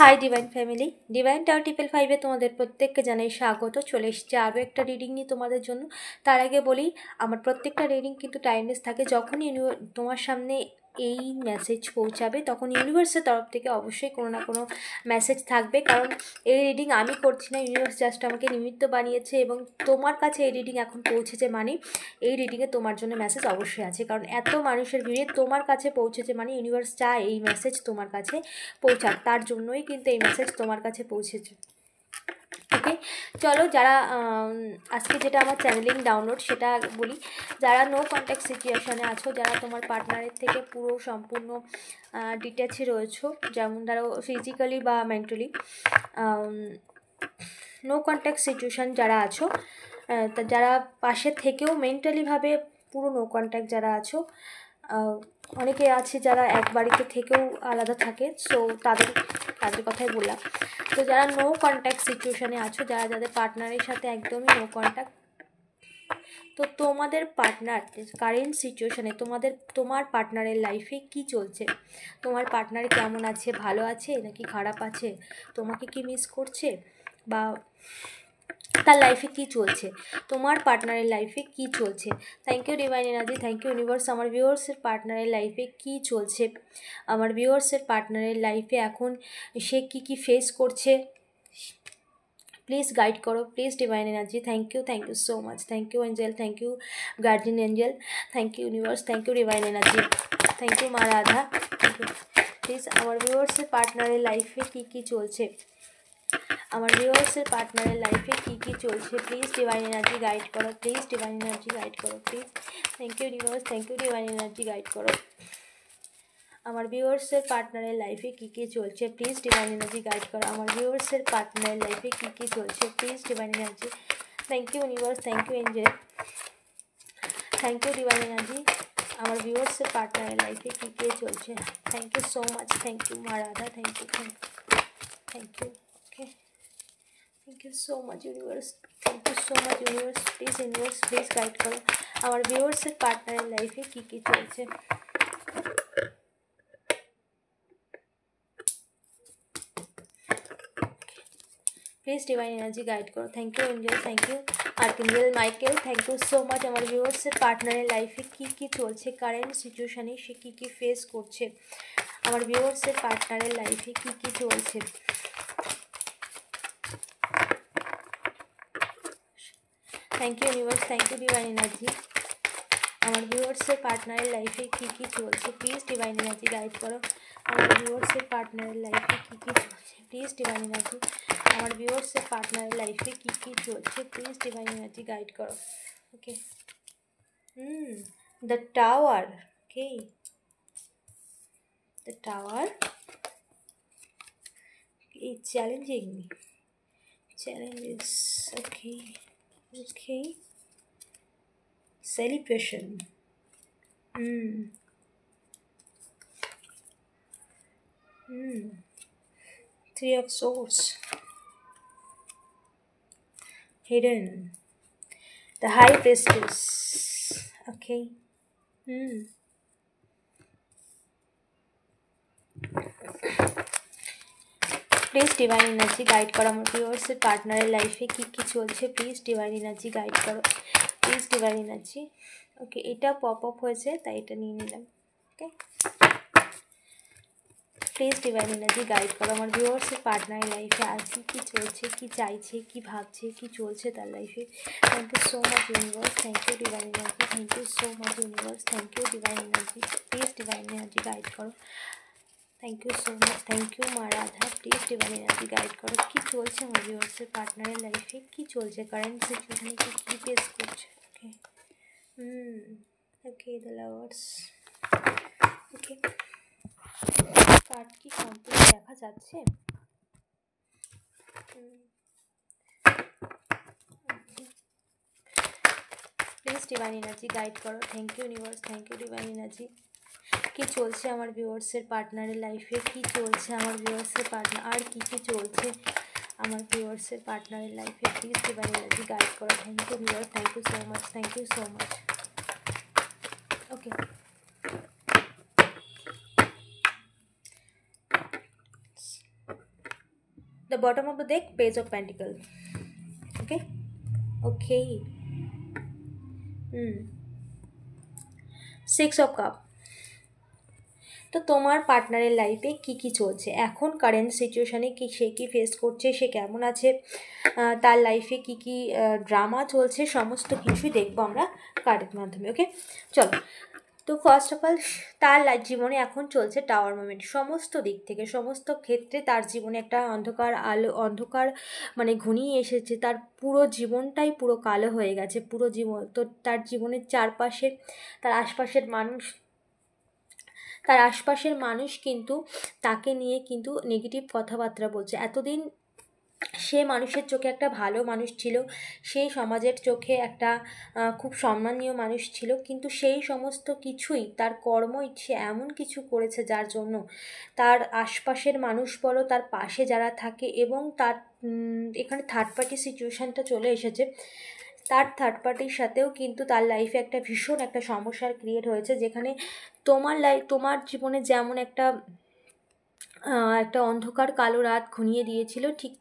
Hi divine family, divine টাও triple ফাইভে তোমাদের প্রত্যেককে জানাই স্বাগত। চলে এসেছে আরও একটা রিডিং নিয়ে তোমাদের জন্য। তার আগে বলি, আমার প্রত্যেকটা রিডিং কিন্তু টাইমলেস থাকে। যখনই তোমার সামনে এই মেসেজ পৌঁছাবে তখন ইউনিভার্সের তরফ থেকে অবশ্যই কোনো না কোনো মেসেজ থাকবে, কারণ এই রিডিং আমি করছি না, ইউনিভার্স জাস্ট আমাকে নিমিত্ত বানিয়েছে এবং তোমার কাছে এই রিডিং এখন পৌঁছেছে মানে এই রিডিংয়ে তোমার জন্য মেসেজ অবশ্যই আছে। কারণ এত মানুষের ভিড়ে তোমার কাছে পৌঁছেছে মানে ইউনিভার্স চায় এই মেসেজ তোমার কাছে পৌঁছাক, তার জন্যই কিন্তু এই মেসেজ তোমার কাছে পৌঁছেছে। ওকে, চলো যারা আজকে যেটা আমার চ্যানেলিং ডাউনলোড সেটা বলি। যারা নো কন্ট্যাক্ট সিচুয়েশনে আছো, যারা তোমার পার্টনারের থেকে পুরো সম্পূর্ণ ডিট্যাচে রয়েছো, যেমন ধরো ফিজিক্যালি বা মেন্টালি নো কন্ট্যাক্ট সিচুয়েশান যারা আছো, যারা পাশে থেকেও মেন্টালিভাবে পুরো নো কন্ট্যাক্ট যারা আছো, অনেকে আছে যারা এক বাড়িতে থেকেও আলাদা থাকে, সো তাদের কথাই বললাম। তো যারা নো কন্ট্যাক্ট সিচুয়েশানে আছো, যাদের পার্টনারের সাথে একদমই নো কন্ট্যাক্ট, তো তোমাদের পার্টনার কারেন্ট সিচুয়েশানে তোমার পার্টনারের লাইফে কি চলছে, তোমার পার্টনার কেমন আছে, ভালো আছে নাকি খারাপ আছে, তোমাকে কি মিস করছে, বা তার লাইফে কি চলছে, তোমার পার্টনারের লাইফে কি চলছে। Thank you divine energy, thank you universe. আমার ভিউয়ার্সের পার্টনারের লাইফে কি চলছে, আমার ভিউয়ার্সের পার্টনারের লাইফে এখন সে কি ফেস করছে, প্লিজ গাইড করো, please divine energy. Thank you so much, thank you angel, thank you guardian angel, thank you universe, thank you divine energy, thank you মা রাধা। প্লিজ আমার ভিউয়ার্সের পার্টনারের লাইফে কি চলছে, আমার ভিউয়ার্সের পার্টনারের লাইফে কি চলছে, প্লিজ ডিভাইন এনার্জি গাইড করো, প্লিজ ডিভাইন এনার্জি গাইড করো, please. Thank you universe, thank you divine energy guide করো। আমার ভিউয়ার্সের পার্টনারের লাইফে কি চলছে, প্লিজ ডিভাইন এনার্জি গাইড করো। আমার ভিউয়ার্সের পার্টনারের লাইফে কি চলছে, please divine energy. Thank you universe, thank you angel, thank you divine energy. আমার ভিউয়ার্সের পার্টনারের লাইফে কি চলছে, thank you so much, thank you মা Radha, thank you okay. Thank you so much universe, thank you so much universe, please guide করো আমার ভিউয়ার্সের পার্টনারের লাইফে কি চলছে। প্লিজ ডিভাইন এনার্জি গাইড করো। Thank you angel, thank you archangel Michael, thank you so much. আমার ভিউয়ার্সের পার্টনারের লাইফে কি চলছে, কারেন্ট সিচুয়েশানে সে কি ফেস করছে, আমার ভিউয়ার্সের পার্টনারের লাইফে কি চলছে। Thank you universe, thank you divine energy. আমার ভিউয়ার্সের পার্টনারের লাইফে কি চলছে, প্লিজ ডিভাইন এনার্জি গাইড করো। আমার ভিউয়ার্সের পার্টনারের লাইফে কি চলছে, প্লিজ ডিভাইন এনার্জি। আমার ভিউয়ার্সের পার্টনারের লাইফে কি চলছে, প্লিজ ডিভাইন এনার্জি গাইড করো। Okay, the tower, okay, the tower is challenging, challenges, okay, celebration, Three of Swords, hidden, the High Priestess, okay, please divine energy guide করো। আমার ভিউয়ার্সের পার্টনারের লাইফে কি চলছে, প্লিজ ডিভাইন এনার্জি গাইড করো, please divine energy. ওকে, এটা পপ আপ হয়েছে তাই এটা নিয়ে নিলাম। ওকে, প্লিজ ডিভাইন এনার্জি গাইড করো। আমার ভিউয়ার্সের পার্টনারের লাইফে আর কি চলছে, কি চাইছে, কি ভাবছে, কি চলছে তার লাইফে। Thank you so much universe, thank you divine energy, thank you so much universe, thank you divine energy, please divine energy guide করো। Thank you so much, thank you মা Radha, please divine energy guide করো। কি চলছে আমার ভিউয়ার্সের পার্টনারের লাইফে, কি চলছে, কারেন্ট সিচুয়েশনে কি ফেস করছে। Okay, okay, the lovers. Okay, card কি কমপ্লিট দেখা যাচ্ছে? প্লিজ ডিভাইন এনার্জি গাইড করো। Thank you universe, thank you divine energy. কি চলছে আমার ভিউয়ার্সের পার্টনারের লাইফে, কি চলছে আমার ভিউয়ার্সের পার্টনার, আর কি চলছে আমার ভিউয়ার্সের পার্টনারের লাইফে, প্লিজ ডিভাইন এনার্জি গাইড করো। Thank you viewers, thank you so much, thank you so much. Okay, The bottom of the deck, Page of Pentacles. Okay. Six of Cups. তো তোমার পার্টনারের লাইফে কি চলছে এখন, কারেন্ট সিচুয়েশানে সে কি ফেস করছে, সে কেমন আছে, তার লাইফে কি ড্রামা চলছে, সমস্ত কিছুই দেখবো আমরা কার্ডের মাধ্যমে। ওকে, চলো। তো ফার্স্ট অফ অল, তার জীবনে এখন চলছে টাওয়ার মুভমেন্ট। সমস্ত দিক থেকে, সমস্ত ক্ষেত্রে তার জীবনে একটা অন্ধকার মানে ঘনিয়ে এসেছে। তার পুরো জীবনটাই পুরো কালো হয়ে গেছে, পুরো জীবন। তো তার জীবনের চারপাশে তার আশপাশের মানুষ কিন্তু তাকে নিয়ে কিন্তু নেগেটিভ কথাবার্তা বলছে। এতদিন সে মানুষের চোখে একটা ভালো মানুষ ছিল, সেই সমাজের চোখে একটা খুব সম্মানীয় মানুষ ছিল, কিন্তু সেই সমস্ত কিছুই তার কর্মই সে এমন কিছু করেছে যার জন্য তার আশপাশের মানুষ বলো, তার পাশে যারা থাকে, এবং তার এখানে থার্ড পার্টি সিচুয়েশানটা চলে এসেছে। তার থার্ড পার্টির সাথেও কিন্তু তার লাইফে একটা ভীষণ একটা সমস্যার ক্রিয়েট হয়েছে, যেখানে তোমার জীবনে যেমন একটা অন্ধকার কালো রাত ঘনিয়ে দিয়েছিল, ঠিক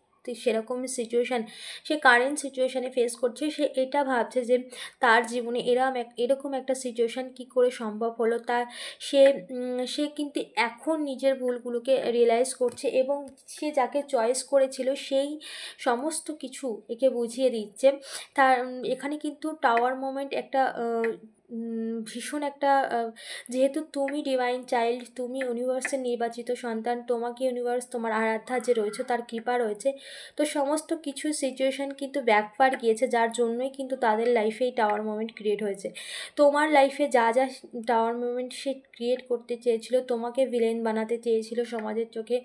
সেরকম সিচুয়েশান সে কারেন্ট সিচুয়েশানে ফেস করছে। সে এটা ভাবছে যে তার জীবনে এরকম একটা সিচুয়েশান কি করে সম্ভব হলো। সে কিন্তু এখন নিজের ভুলগুলোকে রিয়েলাইজ করছে, এবং সে যাকে চয়েস করেছিল সেই সমস্ত কিছু একে বুঝিয়ে দিচ্ছে। তার এখানে কিন্তু টাওয়ার মোমেন্ট একটা ভীষণ একটা, যেহেতু তুমি ডিভাইন চাইল্ড, তুমি ইউনিভার্সের নির্বাচিত সন্তান, তোমাকে ইউনিভার্স, তোমার আরাধ্যা যে রয়েছে তার কৃপা রয়েছে। তো সমস্ত কিছু সিচুয়েশান কিন্তু ব্যাকফায়ার গিয়েছে, যার জন্যই কিন্তু তাদের লাইফে এই টাওয়ার মোমেন্ট ক্রিয়েট হয়েছে। তোমার লাইফে যা টাওয়ার মোমেন্ট সে ক্রিয়েট করতে চেয়েছিল, তোমাকে ভিলেন বানাতে চেয়েছিল সমাজের চোখে,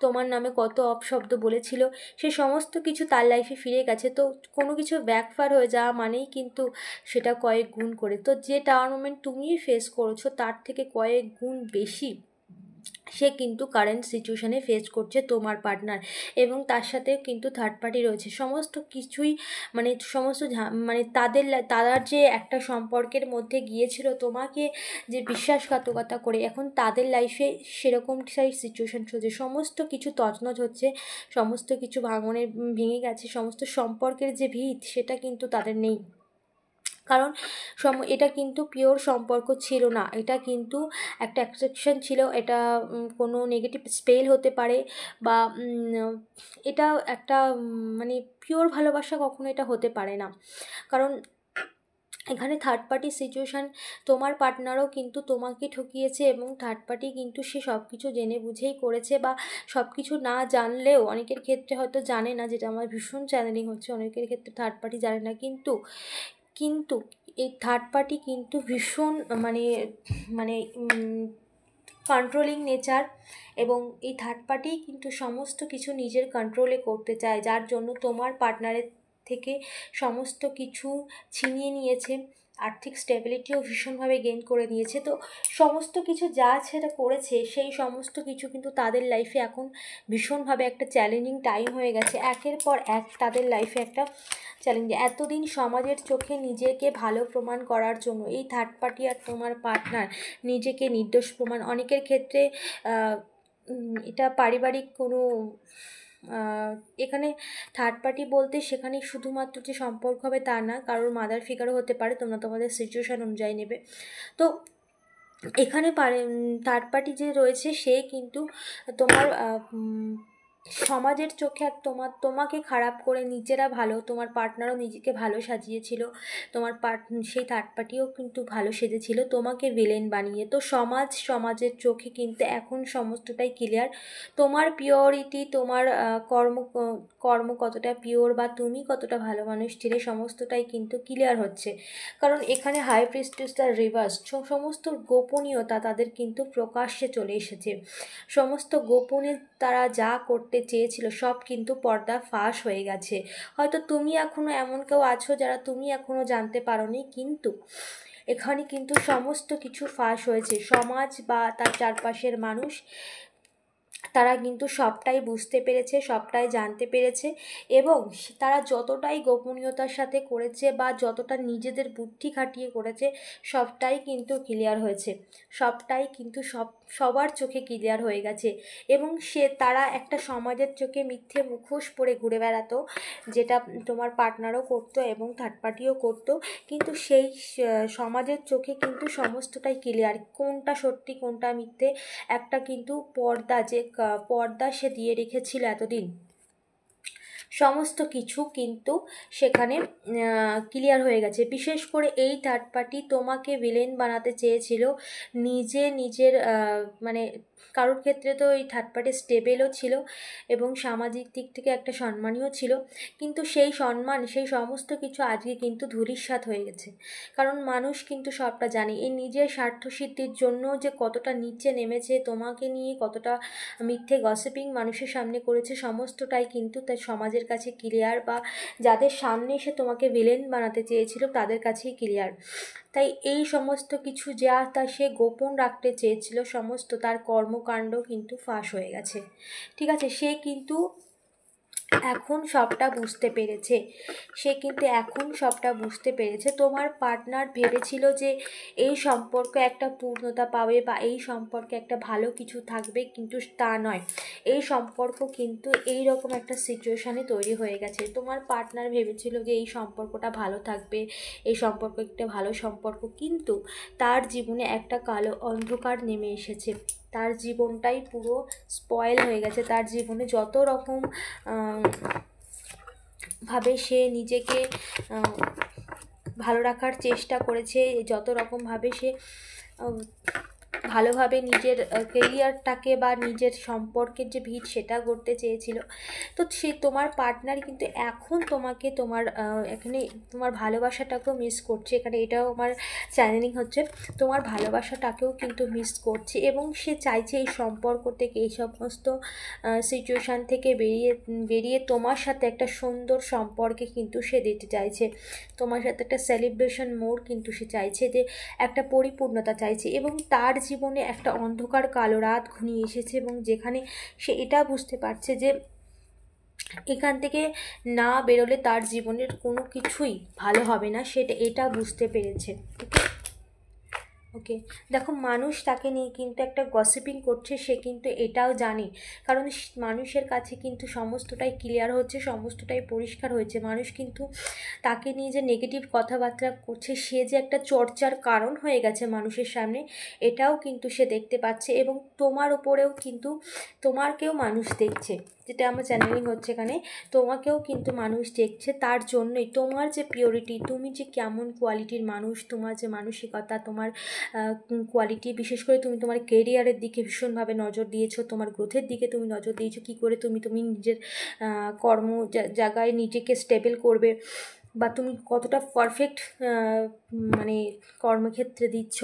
তোমার নামে কত অপশব্দ বলেছিল, সে সমস্ত কিছু তার লাইফে ফিরে গেছে। তো কোনো কিছু ব্যাকফায়ার হয়ে যাওয়া মানেই কিন্তু সেটা কয়েক গুণ করে। তো যে টাওয়ার মোমেন্ট তুমি ফেস করেছো তার থেকে কয়েক গুণ বেশি সে কিন্তু কারেন্ট সিচুয়েশানে ফেস করছে তোমার পার্টনার, এবং তার সাথে কিন্তু থার্ড পার্টি রয়েছে। সমস্ত কিছুই মানে তারা যে একটা সম্পর্কের মধ্যে গিয়েছিল তোমাকে যে বিশ্বাসঘাতকতা করে, এখন তাদের লাইফে সেরকমটাই সিচুয়েশান চলছে। সমস্ত কিছু তছনছ হচ্ছে, সমস্ত কিছু ভেঙে গেছে, সমস্ত সম্পর্কের যে ভিত সেটা কিন্তু তাদের নেই। কারণ এটা কিন্তু পিওর সম্পর্ক ছিল না, এটা কিন্তু একটা অ্যাট্রাকশন ছিল। এটা কোনো নেগেটিভ স্পেল হতে পারে, বা এটা একটা মানে পিওর ভালোবাসা কখনো এটা হতে পারে না। কারণ এখানে থার্ড পার্টি সিচুয়েশান, তোমার পার্টনারও কিন্তু তোমাকে ঠকিয়েছে, এবং থার্ড পার্টি কিন্তু সে সব কিছু জেনে বুঝেই করেছে, বা সব কিছু না জানলেও অনেকের ক্ষেত্রে হয়তো জানে না, যেটা আমার ভীষণ চ্যালেঞ্জিং হচ্ছে। অনেকের ক্ষেত্রে থার্ড পার্টি জানে না, কিন্তু এই থার্ড পার্টি কিন্তু ভীষণ মানে কন্ট্রোলিং নেচার, এবং এই থার্ড পার্টি কিন্তু সমস্ত কিছু নিজের কন্ট্রোলে করতে চায়, যার জন্য তোমার পার্টনারের থেকে সমস্ত কিছু ছিনিয়ে নিয়েছে, আর্থিক স্টেবিলিটিও ভীষণভাবে গেইন করে নিয়েছে। তো সমস্ত কিছু যা সেটা করেছে, সেই সমস্ত কিছু কিন্তু তাদের লাইফে এখন ভীষণভাবে একটা চ্যালেঞ্জিং টাইম হয়ে গেছে। একের পর এক তাদের লাইফে একটা চ্যালেঞ্জ। এতদিন সমাজের চোখে নিজেকে ভালো প্রমাণ করার জন্য এই থার্ড পার্টি আর তোমার পার্টনার নিজেকে নির্দোষ প্রমাণ, অনেকের ক্ষেত্রে এটা পারিবারিক কোনো এখানে থার্ড পার্টি বলতে সেখানে শুধুমাত্র যে সম্পর্ক হবে তা না, কারোর মাদার ফিগারও হতে পারে, তোমরা তোমাদের সিচুয়েশান অনুযায়ী নেবে। তো এখানে থার্ড পার্টি যে রয়েছে সে কিন্তু তোমার সমাজের চোখে আর তোমাকে খারাপ করে নিজেরা ভালো, তোমার পার্টনারও নিজেকে ভালো সাজিয়েছিল, তোমার সেই থার্ড পার্টিও কিন্তু ভালো সেজেছিল তোমাকে ভিলেন বানিয়ে। তো সমাজের চোখে কিন্তু এখন সমস্তটাই ক্লিয়ার। তোমার পিওরিটি, তোমার কর্ম কতটা পিওর, বা তুমি কতটা ভালো মানুষ ছিলে, সমস্তটাই কিন্তু ক্লিয়ার হচ্ছে। কারণ এখানে হাই প্রিস্টেস তার রিভার্স, সমস্ত গোপনীয়তা তাদের কিন্তু প্রকাশ্যে চলে এসেছে। সমস্ত গোপনে তারা যা করতে চেয়েছিল সব কিন্তু পর্দা ফাঁস হয়ে গেছে। হয়তো তুমি এখনও এমন কেউ আছো যারা তুমি এখনও জানতে পারোনি, কিন্তু এখানে কিন্তু সমস্ত কিছু ফাঁস হয়েছে। সমাজ বা তার চারপাশের মানুষ তারা কিন্তু সবটাই বুঝতে পেরেছে, সবটাই জানতে পেরেছে, এবং তারা যতটাই গোপনীয়তার সাথে করেছে বা যতটা নিজেদের বুদ্ধি খাটিয়ে করেছে, সবটাই কিন্তু ক্লিয়ার হয়েছে। সবটাই কিন্তু সবার চোখে ক্লিয়ার হয়ে গেছে এবং তারা একটা সমাজের চোখে মিথ্যে মুখোশ পরে ঘুরে বেড়াতো, যেটা তোমার পার্টনারও করতো এবং থার্ড পার্টিও করতো, কিন্তু সেই সমাজের চোখে কিন্তু সমস্তটাই ক্লিয়ার, কোনটা সত্যি কোনটা মিথ্যে একটা কিন্তু পর্দা সে দিয়ে রেখেছিল এতদিন, সমস্ত কিছু কিন্তু সেখানে ক্লিয়ার হয়ে গেছে। বিশেষ করে এই থার্ড পার্টি তোমাকে ভিলেন বানাতে চেয়েছিল, নিজের মানে কারোর ক্ষেত্রে তো এই থার্ড পার্টি স্টেবেলও ছিল এবং সামাজিক দিক থেকে একটা সম্মানীয় ছিল, কিন্তু সেই সম্মান সেই সমস্ত কিছু আজকে কিন্তু ধূলিসাৎ হয়ে গেছে। কারণ মানুষ কিন্তু সবটা জানে, এই নিজের স্বার্থসিদ্ধির জন্য যে কতটা নিচে নেমেছে, তোমাকে নিয়ে কতটা মিথ্যে গসিপিং মানুষের সামনে করেছে, সমস্তটাই কিন্তু তার সমাজের কাছে ক্লিয়ার, বা যাদের সামনে এসে তোমাকে ভিলেন বানাতে চেয়েছিল তাদের কাছেই ক্লিয়ার। তাই এই সমস্ত কিছু তা সে গোপন রাখতে চেয়েছিল, সমস্ত তার কর্মকাণ্ড কিন্তু ফাঁস হয়ে গেছে। ঠিক আছে, সে কিন্তু এখন সবটা বুঝতে পেরেছে, তোমার পার্টনার ভেবেছিল যে এই সম্পর্কে একটা পূর্ণতা পাবে বা এই সম্পর্কে একটা ভালো কিছু থাকবে, কিন্তু তা নয়। এই সম্পর্ক কিন্তু এই রকম একটা সিচুয়েশানে তৈরি হয়ে গেছে। তোমার পার্টনার ভেবেছিল যে এই সম্পর্কটা ভালো থাকবে, এই সম্পর্ক একটা ভালো সম্পর্ক, কিন্তু তার জীবনে একটা কালো অন্ধকার নেমে এসেছে, তার জীবনটাই পুরো স্পয়েল হয়ে গেছে। তার জীবনে যত রকম ভাবে সে নিজেকে ভালো রাখার চেষ্টা করেছে, যত রকমভাবে সে ভালোভাবে নিজের কেরিয়ারটাকে বা নিজের সম্পর্কের যে ভিত সেটা করতে চেয়েছিল, তো সে তোমার পার্টনার কিন্তু এখন তোমাকে এখানে তোমার ভালোবাসাটাকেও মিস করছে, এখানে এটাও আমার চ্যানেলিং হচ্ছে, তোমার ভালোবাসাটাকেও কিন্তু মিস করছে এবং সে চাইছে এই সম্পর্ক থেকে, এই সমস্ত সিচুয়েশান থেকে বেরিয়ে তোমার সাথে একটা সুন্দর সম্পর্কে কিন্তু সে দিতে চাইছে, তোমার সাথে একটা সেলিব্রেশন মোড কিন্তু সে চাইছে, যে একটা পরিপূর্ণতা চাইছে, এবং তার জীবনে একটা অন্ধকার কালো রাত ঘনিয়ে এসেছে এবং যেখানে সে এটা বুঝতে পারছে যে এখান থেকে না বেরোলে তার জীবনের কোনো কিছুই ভালো হবে না, এটা বুঝতে পেরেছে। ওকে, দেখো মানুষ তাকে নিয়ে কিন্তু একটা গসিপিং করছে, সে কিন্তু এটাও জানে, কারণ মানুষের কাছে কিন্তু সমস্তটাই ক্লিয়ার হচ্ছে, সমস্তটাই পরিষ্কার হয়েছে, মানুষ কিন্তু তাকে নিয়ে যে নেগেটিভ কথাবার্তা করছে, সে যে একটা চর্চার কারণ হয়ে গেছে মানুষের সামনে, এটাও কিন্তু সে দেখতে পাচ্ছে, এবং তোমার উপরেও কিন্তু তোমাকেও মানুষ দেখছে, যেটা আমার চ্যানেলিং হচ্ছে এখানে, তোমাকেও কিন্তু মানুষ দেখছে, তার জন্যই তোমার যে পিওরিটি, তুমি যে কেমন কোয়ালিটির মানুষ, তোমার যে মানসিকতা, তোমার কোয়ালিটি, বিশেষ করে তুমি তোমার কেরিয়ারের দিকে ভীষণভাবে নজর দিয়েছো, তোমার গ্রোথের দিকে তুমি নজর দিয়েছো, কী করে তুমি নিজের কর্ম জায়গায় নিজেকে স্টেবল করবে, বা তুমি কতটা পারফেক্ট মানে কর্মক্ষেত্রে দিচ্ছ,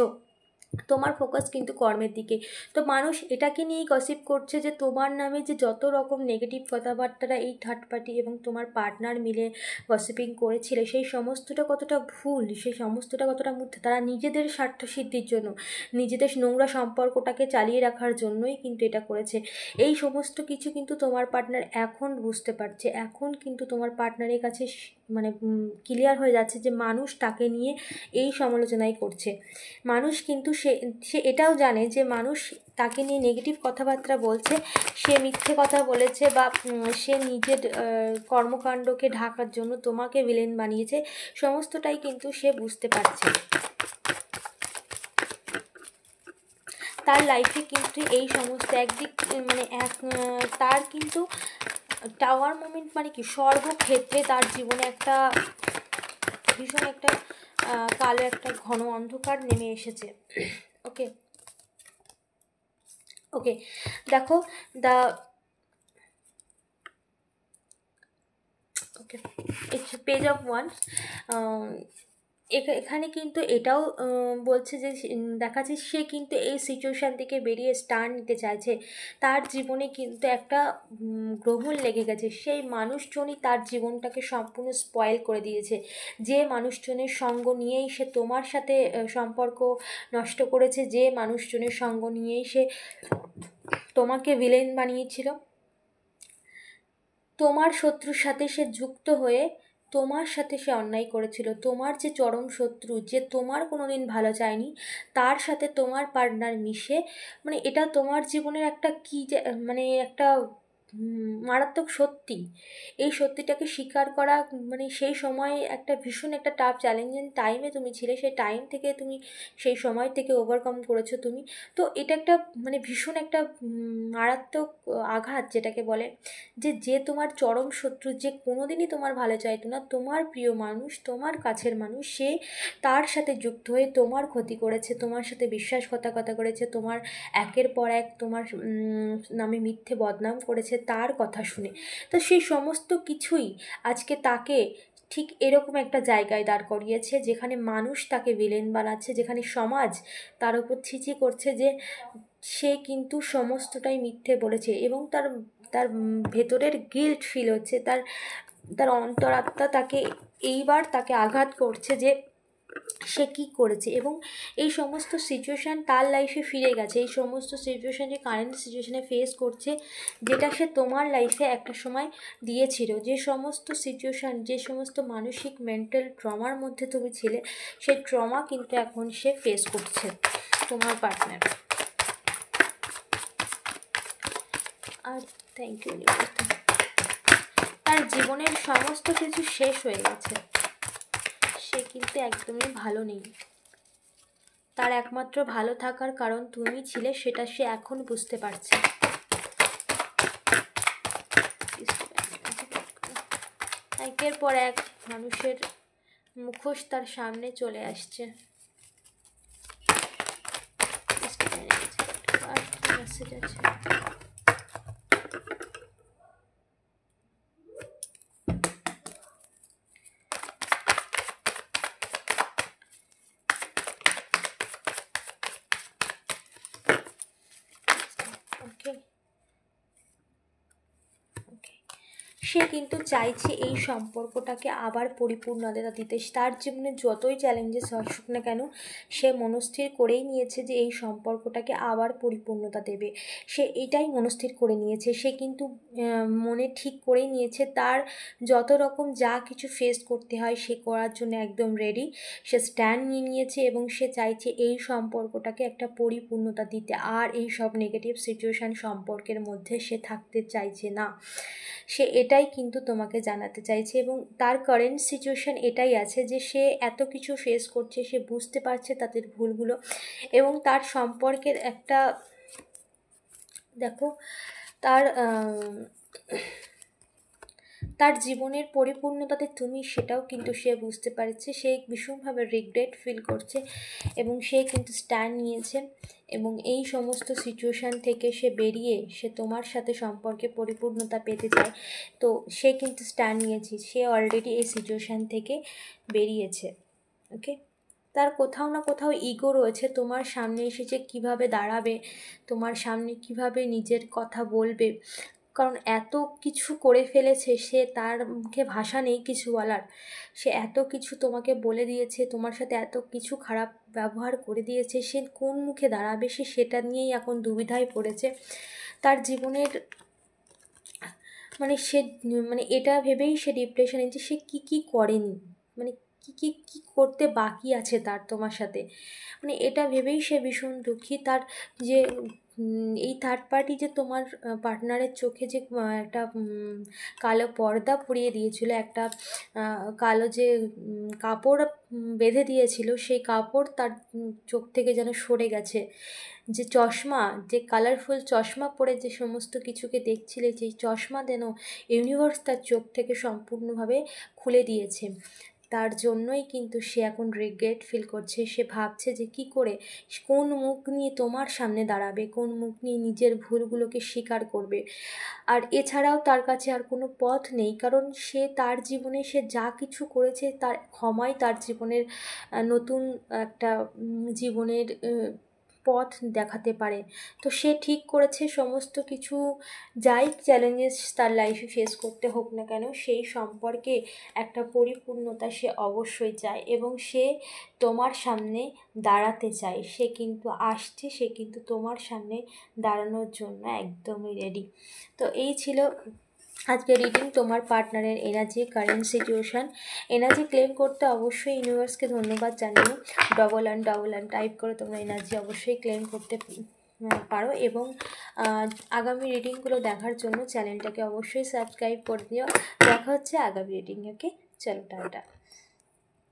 তোমার ফোকাস কিন্তু কর্মের দিকে। তো মানুষ এটাকে নিয়েই গসিপ করছে যে তোমার নামে যে যত রকম নেগেটিভ কথাবার্তারা এই থার্ড পার্টি এবং তোমার পার্টনার মিলে গসিপিং করেছিল, সেই সমস্তটা কতটা ভুল, সেই সমস্তটা কতটা মিথ্যা, তারা নিজেদের স্বার্থসিদ্ধির জন্য, নিজেদের নোংরা সম্পর্কটাকে চালিয়ে রাখার জন্যই কিন্তু এটা করেছে। এই সমস্ত কিছু কিন্তু তোমার পার্টনার এখন বুঝতে পারছে, এখন কিন্তু তোমার পার্টনারের কাছে মানে ক্লিয়ার হয়ে যাচ্ছে যে মানুষ তাকে নিয়ে এই সমালোচনাই করছে। মানুষ কিন্তু সে এটাও জানে যে মানুষ তাকে নিয়ে নেগেটিভ কথাবার্তা বলছে, সে মিথ্যে কথা বলেছে, বা সে নিজের কর্মকাণ্ডকে ঢাকার জন্য তোমাকে ভিলেন বানিয়েছে, সমস্তটাই কিন্তু সে বুঝতে পারছে। তার লাইফে কিন্তু এই সমস্ত একদিক মানে তার কিন্তু টাওয়ার মোমেন্ট মানে কি, সর্বক্ষেত্রে তার জীবনে একটা ভীষণ একটা কালো একটা ঘন অন্ধকার নেমে এসেছে। ওকে ওকে, দেখো ওকে, পেজ অফ ওয়ান, এখানে কিন্তু এটাও বলছে যে দেখাচ্ছে সে কিন্তু এই সিচুয়েশান থেকে বেরিয়ে স্টার নিতে চাইছে, তার জীবনে কিন্তু একটা গ্রহণ লেগে গেছে, সেই মানুষজনই তার জীবনটাকে সম্পূর্ণ স্পয়েল করে দিয়েছে, যে মানুষজনের সঙ্গ নিয়েই সে তোমার সাথে সম্পর্ক নষ্ট করেছে, যে মানুষজনের সঙ্গ নিয়েই সে তোমাকে ভিলেন বানিয়েছিল, তোমার শত্রুর সাথে সে যুক্ত হয়ে তোমার সাথে সে অন্যায় করেছিল, তোমার যে চরম শত্রু, যে তোমার কোনো দিন ভালো চায়নি, তার সাথে তোমার পার্টনার মিশে, মানে এটা তোমার জীবনের একটা কী যে মানে একটা মারাত্মক সত্যি। এই সত্যিটাকে স্বীকার করা মানে সেই সময় একটা ভীষণ একটা টাফ চ্যালেঞ্জিং টাইমে তুমি ছিলে, সেই টাইম থেকে তুমি সেই সময় থেকে ওভারকাম করেছো তুমি। তো এটা একটা মানে ভীষণ একটা মারাত্মক আঘাত যেটাকে বলে, যে যে তোমার চরম শত্রু, যে কোনোদিনই তোমার ভালো চাইতো না, তোমার প্রিয় মানুষ, তোমার কাছের মানুষ, সে তার সাথে যুক্ত হয়ে তোমার ক্ষতি করেছে, তোমার সাথে বিশ্বাসঘাতকতা করেছে, তোমার একের পর এক তোমার নামে মিথ্যে বদনাম করেছে তার কথা শুনে। তো সেই সমস্ত কিছুই আজকে তাকে ঠিক এরকম একটা জায়গায় দাঁড় করিয়েছে, যেখানে মানুষ তাকে ভিলেন বানাচ্ছে, যেখানে সমাজ তার উপর ছিচি করছে যে সে কিন্তু সমস্তটাই মিথ্যে বলেছে, এবং তার তার ভেতরের গিল্ট ফিল হচ্ছে, তার তার অন্তরাত্মা তাকে এইবার তাকে আঘাত করছে যে সে কী করেছে। এবং এই সমস্ত সিচুয়েশান তার লাইফে ফিরে গেছে, এই সমস্ত সিচুয়েশান যে কারেন্ট সিচুয়েশানে ফেস করছে, যেটা সে তোমার লাইফে একটা সময় দিয়েছিল, যে সমস্ত সিচুয়েশান, যে সমস্ত মানসিক মেন্টাল ট্রমার মধ্যে তুমি ছিলে, সেই ট্রমা কিন্তু এখন সে ফেস করছে তোমার পার্টনার। আর থ্যাংক ইউ, তার জীবনের সমস্ত কিছু শেষ হয়ে গেছে, সে কিন্তু একদমই ভালো নেই। তার একমাত্র ভালো থাকার কারণ তুমি ছিলে, সেটা সে এখন বুঝতে পারছে। একের পর এক মানুষের মুখোশ তার সামনে চলে আসছে। আর মেসেজ আছে, সে কিন্তু চাইছে এই সম্পর্কটাকে আবার পরিপূর্ণতা দিতে। তার জীবনে যতই চ্যালেঞ্জেস আসুক না কেন, সে মনস্থির করেই নিয়েছে যে এই সম্পর্কটাকে আবার পরিপূর্ণতা দেবে। সে এটাই মনস্থির করে নিয়েছে। সে কিন্তু মনে ঠিক করেই নিয়েছে তার যত রকম যা কিছু ফেস করতে হয় সে করার জন্য একদম রেডি। সে স্ট্যান্ড নিয়ে নিয়েছে এবং সে চাইছে এই সম্পর্কটাকে একটা পরিপূর্ণতা দিতে। আর এই সব নেগেটিভ সিচুয়েশান সম্পর্কের মধ্যে সে থাকতে চাইছে না। সে এটাই কিন্তু তোমাকে জানাতে চাইছে, এবং তার কারেন্ট সিচুয়েশান এটাই আছে যে সে এত কিছু ফেস করছে, সে বুঝতে পারছে তাদের ভুলগুলো, এবং তার সম্পর্কের একটা দেখো তার তার জীবনের পরিপূর্ণতাতে তুমি, সেটাও কিন্তু সে বুঝতে পারছে। সে ভীষণভাবে রিগ্রেট ফিল করছে এবং সে কিন্তু স্ট্যান্ড নিয়েছে, এবং এই সমস্ত সিচুয়েশান থেকে সে বেরিয়ে সে তোমার সাথে সম্পর্কে পরিপূর্ণতা পেতে চায়। তো সে কিন্তু স্ট্যান্ড নিয়েছে, সে অলরেডি এই সিচুয়েশান থেকে বেরিয়েছে। ওকে, তার কোথাও না কোথাও ইগো রয়েছে, তোমার সামনে এসেছে কিভাবে দাঁড়াবে, তোমার সামনে কিভাবে নিজের কথা বলবে, কারণ এত কিছু করে ফেলেছে সে, তার মুখে ভাষা নেই কিছু বলার। সে এত কিছু তোমাকে বলে দিয়েছে, তোমার সাথে এত কিছু খারাপ ব্যবহার করে দিয়েছে, সে কোন মুখে দাঁড়াবে, সে সেটা নিয়েই এখন দুবিধায় পড়েছে। তার জীবনের মানে সে মানে এটা ভেবেই সে ডিপ্রেশনে যে সে কী করেনি, মানে কী করতে বাকি আছে তার তোমার সাথে, মানে এটা ভেবেই সে ভীষণ দুঃখী। তার যে এই থার্ড পার্টি যে তোমার পার্টনারের চোখে যে একটা কালো পর্দা পরিয়ে দিয়েছিল, একটা কালো যে কাপড় বেঁধে দিয়েছিল, সেই কাপড় তার চোখ থেকে যেন সরে গেছে। যে চশমা, যে কালারফুল চশমা পরে যে সমস্ত কিছুকে দেখছিলে, যেই চশমা যেন ইউনিভার্স তার চোখ থেকে সম্পূর্ণভাবে খুলে দিয়েছে। তার জন্যই কিন্তু সে এখন রিগ্রেট ফিল করছে। সে ভাবছে যে কী করে, কোন মুখ নিয়ে তোমার সামনে দাঁড়াবে, কোন মুখ নিয়ে নিজের ভুলগুলোকে স্বীকার করবে। আর এছাড়াও তার কাছে আর কোনো পথ নেই, কারণ সে তার জীবনে সে যা কিছু করেছে তার ক্ষমাই তার জীবনের নতুন একটা জীবনের পথ দেখাতে পারে। তো সে ঠিক করেছে সমস্ত কিছু, যাই চ্যালেঞ্জেস তার লাইফে ফেস করতে হোক না কেন, সেই সম্পর্কে একটা পরিপূর্ণতা সে অবশ্যই চায়, এবং সে তোমার সামনে দাঁড়াতে চায়। সে কিন্তু আসছে, সে কিন্তু তোমার সামনে দাঁড়ানোর জন্য একদমই রেডি। তো এই ছিল আজকে রিডিং তোমার পার্টনারের energy, current situation. Energy claim করতে অবশ্যই ইউনিভার্সকে ধন্যবাদ জানিও। ডবল 1 টাইপ করে তোমরা এনার্জি অবশ্যই ক্লেম করতে পারো। এবং আগামী রিডিংগুলো দেখার জন্য চ্যানেলটাকে অবশ্যই সাবস্ক্রাইব করে দিও। দেখা হচ্ছে আগামী রিডিং। ওকে, চলো টাটা।